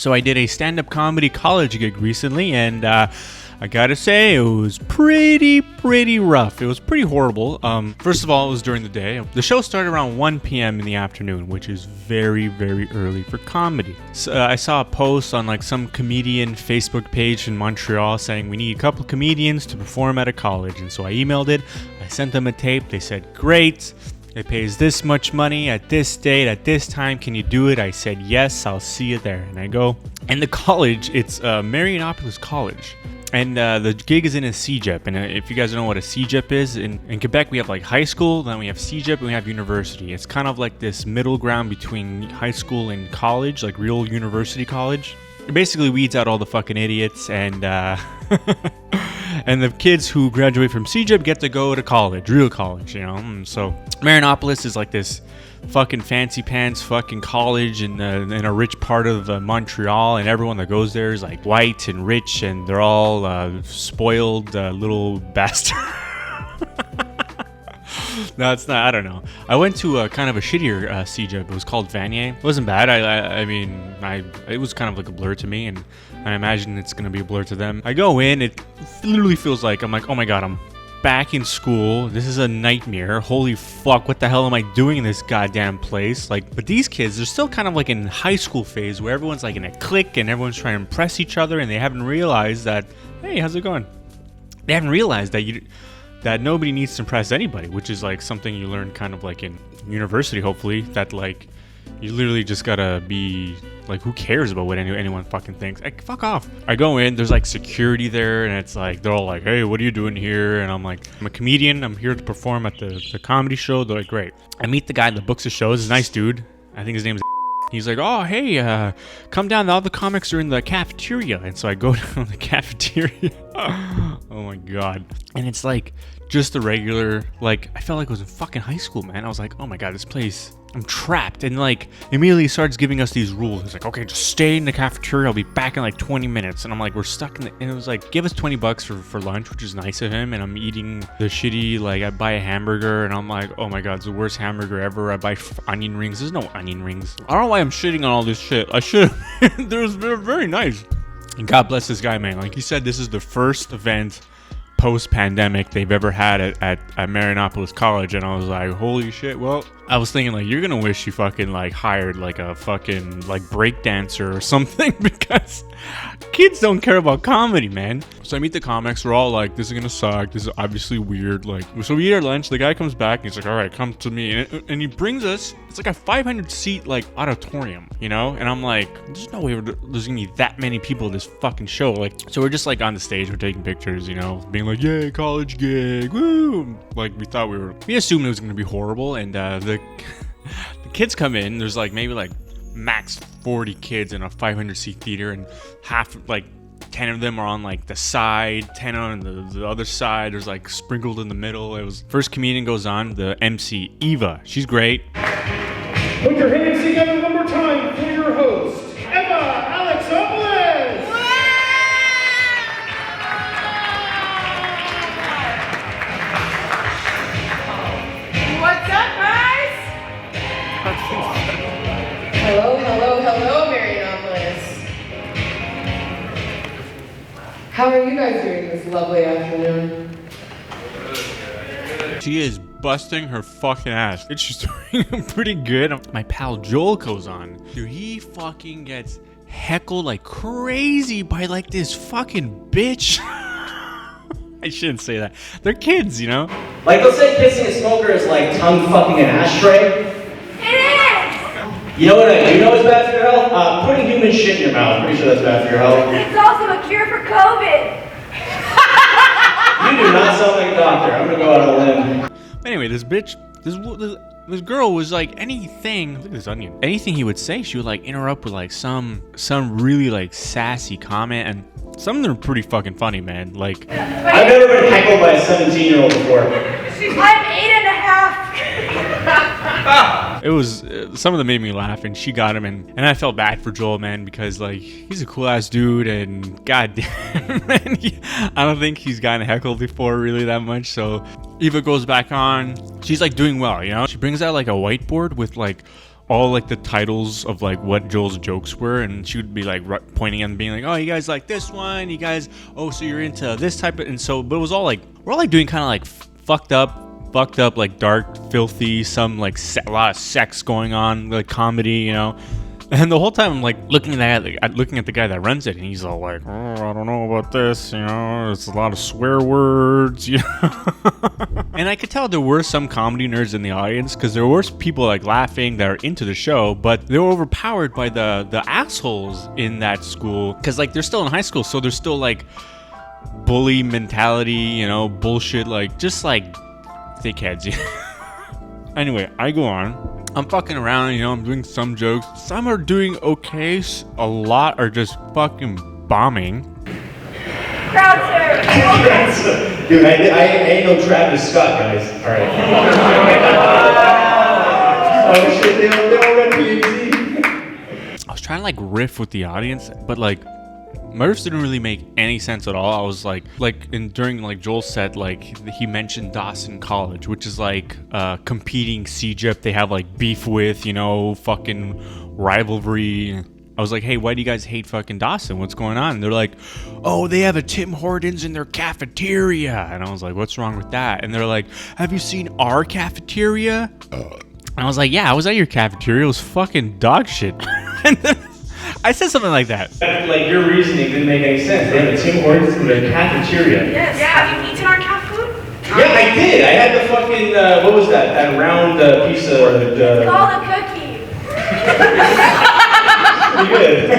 So I did a stand-up comedy college gig recently, and I gotta say, it was pretty rough. It was pretty horrible. First of all, it was during the day. The show started around 1 p.m. in the afternoon, which is very early for comedy. So, I saw a post on like some comedian Facebook page in Montreal saying we need a couple comedians to perform at a college. And so I emailed it. I sent them a tape. They said, great. It pays this much money at this date, at this time. Can you do it? I said, yes, I'll see you there. And I go. And the college, it's Marianopolis College. And the gig is in a cegep. And if you guys don't know what a cegep is, in Quebec we have like high school, then we have cegep, and we have university. It's kind of like this middle ground between high school and college, like real university college. It basically weeds out all the fucking idiots, and and the kids who graduate from cegep get to go to college, real college, you know. And so Marianopolis is like this fucking fancy pants fucking college in a rich part of Montreal, and everyone that goes there is like white and rich, and they're all spoiled little bastards. No, it's not. I don't know. I went to a kind of a shittier cegep. It was called Vanier. It wasn't bad. I mean, it was kind of like a blur to me, and I imagine it's gonna be a blur to them. I go in. It literally feels like I'm like, oh my god, I'm back in school. This is a nightmare. Holy fuck, what the hell am I doing in this goddamn place? Like, but these kids, they're still kind of like in high school phase where everyone's like in a clique and everyone's trying to impress each other, and they haven't realized that, hey, how's it going? They haven't realized that nobody needs to impress anybody, which is like something you learn kind of like in university, hopefully, that like you literally just gotta be like, who cares about what anyone fucking thinks? Like, fuck off. I go in, there's like security there, and it's like, they're all like, hey, what are you doing here? And I'm like, I'm a comedian, I'm here to perform at the comedy show. They're like, great. I meet the guy that books the shows. He's a nice dude. I think his name's He's like, oh, hey, come down. All the comics are in the cafeteria. And so I go down the cafeteria. Oh my god. And it's like just the regular, like, I felt like I was in fucking high school, man. I was like, oh my god, this place, I'm trapped. And like immediately starts giving us these rules. He's like, okay, just stay in the cafeteria. I'll be back in like 20 minutes. And I'm like, we're stuck in the, and it was like, give us $20 for lunch, which is nice of him. And I'm eating the shitty, like, I buy a hamburger and I'm like, oh my god, it's the worst hamburger ever. I buy onion rings. There's no onion rings. I don't know why I'm shitting on all this shit. I should have. They're very nice. And God bless this guy, man. Like he said, this is the first event post-pandemic they've ever had at Marianopolis College, and I was like, holy shit. Well, I was thinking like, you're gonna wish you fucking like hired like a fucking like break dancer or something, because kids don't care about comedy, man. So I meet the comics, we're all like, this is gonna suck, this is obviously weird. Like, so we eat our lunch, the guy comes back and he's like, all right, come to me, and he brings us, it's like a 500 seat like auditorium, you know. And I'm like, there's no way there's gonna be that many people at this fucking show. Like, so we're just like on the stage, we're taking pictures, you know, being like, yay, college gig, woo. Like, we assumed it was gonna be horrible. And the kids come in, there's like maybe like max 40 kids in a 500 seat theater, and half, like 10 of them are on like the side, 10 on the other side, there's like sprinkled in the middle. It was, first comedian goes on, the MC Eva, she's great. Put your hands together one more time for your host, Eva Alexopoulos. What's up, guys? Hello, Marianopolis. How are you guys doing this lovely afternoon? She is busting her fucking ass. She's doing pretty good. My pal Joel goes on. Dude, he fucking gets heckled like crazy by like this fucking bitch. I shouldn't say that. They're kids, you know? Like, let's say kissing a smoker is like tongue fucking an ashtray. It is! You know what I do know is bad for your health? Putting human shit in your mouth. Pretty sure that's bad for your health. It's also a cure for COVID. You do not sound like a doctor. I'm gonna go out on a limb. Anyway, this bitch, this girl was like, anything, look at this onion, anything he would say, she would like interrupt with like some really like sassy comment, and some of them are pretty fucking funny, man. Like, I've never been heckled by a 17-year-old before. I'm 8.5. it was, some of them made me laugh, and she got him, and I felt bad for Joel, man, because like, he's a cool ass dude, and goddamn, man, I don't think he's gotten heckled before really that much. So Eva goes back on, she's like doing well, you know. She brings out like a whiteboard with like all like the titles of like what Joel's jokes were, and she would be like pointing and being like, oh, you guys like this one, you guys, oh, so you're into this type of, and so, but it was all like, we're all like doing kind of like fucked up, like dark, filthy, some like a lot of sex going on, like comedy, you know. And the whole time I'm like looking at the guy that runs it, and he's all like, oh, I don't know about this, you know, it's a lot of swear words, you know. And I could tell there were some comedy nerds in the audience, because there were people like laughing that are into the show, but they were overpowered by the assholes in that school, because like they're still in high school, so there's still like bully mentality, you know, bullshit, like just like thickheads. Anyway, I go on. I'm fucking around, you know, I'm doing some jokes. Some are doing okay. A lot are just fucking bombing. Crowd surf! Dude, I ain't no Travis Scott, guys. Alright. Oh shit, they all went PhD. I was trying to like riff with the audience, but like my riffs didn't really make any sense at all. I was like during like Joel's set, like he mentioned Dawson College, which is like competing cegep they have like beef with, you know, fucking rivalry. I was like, hey, why do you guys hate fucking Dawson? What's going on? And they're like, oh, they have a Tim Hortons in their cafeteria. And I was like, what's wrong with that? And they're like, have you seen our cafeteria? And I was like, yeah, I was at your cafeteria. It was fucking dog shit. And then I said something like that. Like, your reasoning didn't make any sense. They have a Tim Hortons in their cafeteria. Yes. Yeah, have you eaten our cat food? Yeah, I did. I had the fucking, what was that? That round piece of... It's called a cookie. Pretty good.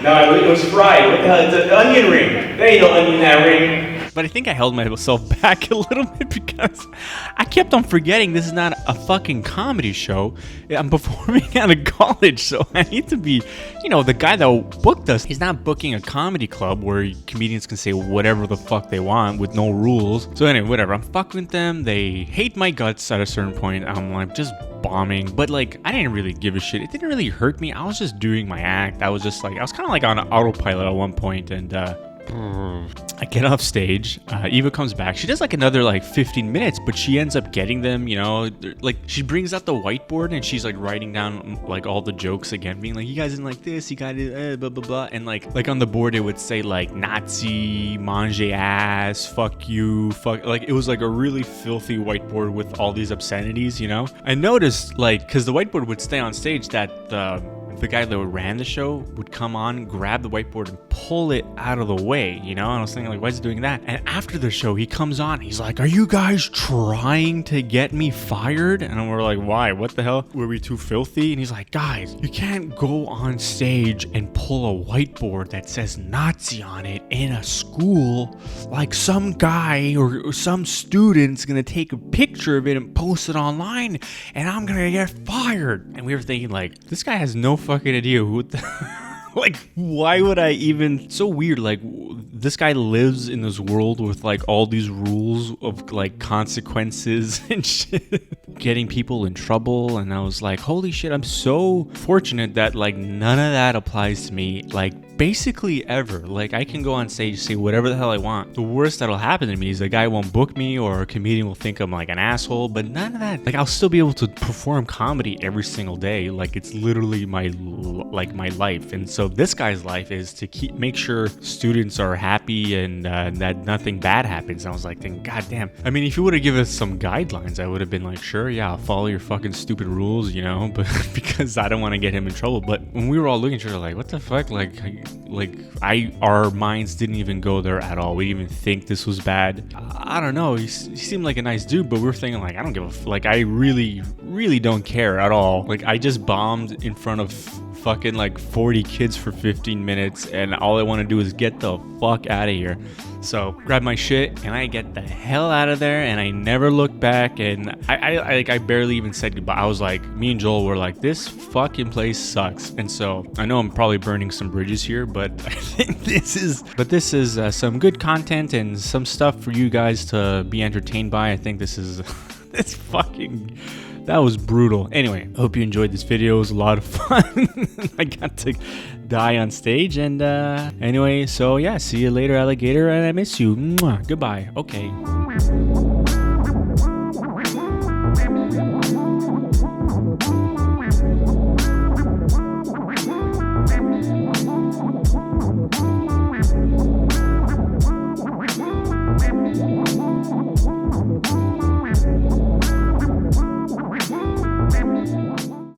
No, it was fried. What the hell? It's an onion ring. There ain't no onion in that ring. But I think I held myself back a little bit because I kept on forgetting this is not a fucking comedy show. I'm performing out of college, so I need to be, you know, the guy that booked us, he's not booking a comedy club where comedians can say whatever the fuck they want with no rules. So anyway, whatever. I'm fucking with them. They hate my guts at a certain point. I'm like just bombing, but like I didn't really give a shit. It didn't really hurt me. I was just doing my act. I was just like, I was kind of like on autopilot at one point, and I get off stage. Eva comes back. She does like another like 15 minutes, but she ends up getting them, you know, like she brings out the whiteboard and she's like writing down like all the jokes again, being like, you guys didn't like this, you got it, blah, blah, blah. And like on the board, it would say like Nazi, mange ass, fuck you, fuck. Like it was like a really filthy whiteboard with all these obscenities, you know? I noticed like, cause the whiteboard would stay on stage, that the guy that ran the show would come on, grab the whiteboard and pull it out of the way, you know? And I was thinking like, why is he doing that? And after the show, he comes on, he's like, are you guys trying to get me fired? And we're like, why? What the hell? Were we too filthy? And he's like, guys, you can't go on stage and pull a whiteboard that says Nazi on it in a school. Like some guy or some student's gonna take a picture of it and post it online, and I'm gonna get fired. And we were thinking like, this guy has no fucking idea who like, why would I even... So weird, like, this guy lives in this world with, like, all these rules of, like, consequences and shit. Getting people in trouble, and I was like, holy shit, I'm so fortunate that, like, none of that applies to me, like, basically ever. Like, I can go on stage, say whatever the hell I want. The worst that'll happen to me is a guy won't book me, or a comedian will think I'm, like, an asshole, but none of that. Like, I'll still be able to perform comedy every single day. Like, it's literally my life. And so this guy's life is to make sure students are happy and that nothing bad happens. And I was like, God damn. I mean, if you would have given us some guidelines, I would have been like, sure, yeah, I'll follow your fucking stupid rules, you know, but because I don't want to get him in trouble. But when we were all looking at each other like, what the fuck? Our minds didn't even go there at all. We didn't even think this was bad. I don't know. He seemed like a nice dude, but we were thinking like, I don't give a like, I really, really don't care at all. Like, I just bombed in front of fucking like 40 kids for 15 minutes, and all I want to do is get the fuck out of here. So grab my shit and I get the hell out of there, and I never looked back, and I barely even said goodbye. I was like, me and Joel were like, this fucking place sucks. And so I know I'm probably burning some bridges here, but I think this is some good content and some stuff for you guys to be entertained by. I think this is it's fucking... That was brutal. Anyway, I hope you enjoyed this video. It was a lot of fun. I got to die on stage. And anyway, so yeah, see you later, alligator. And I miss you. Mwah. Goodbye. Okay.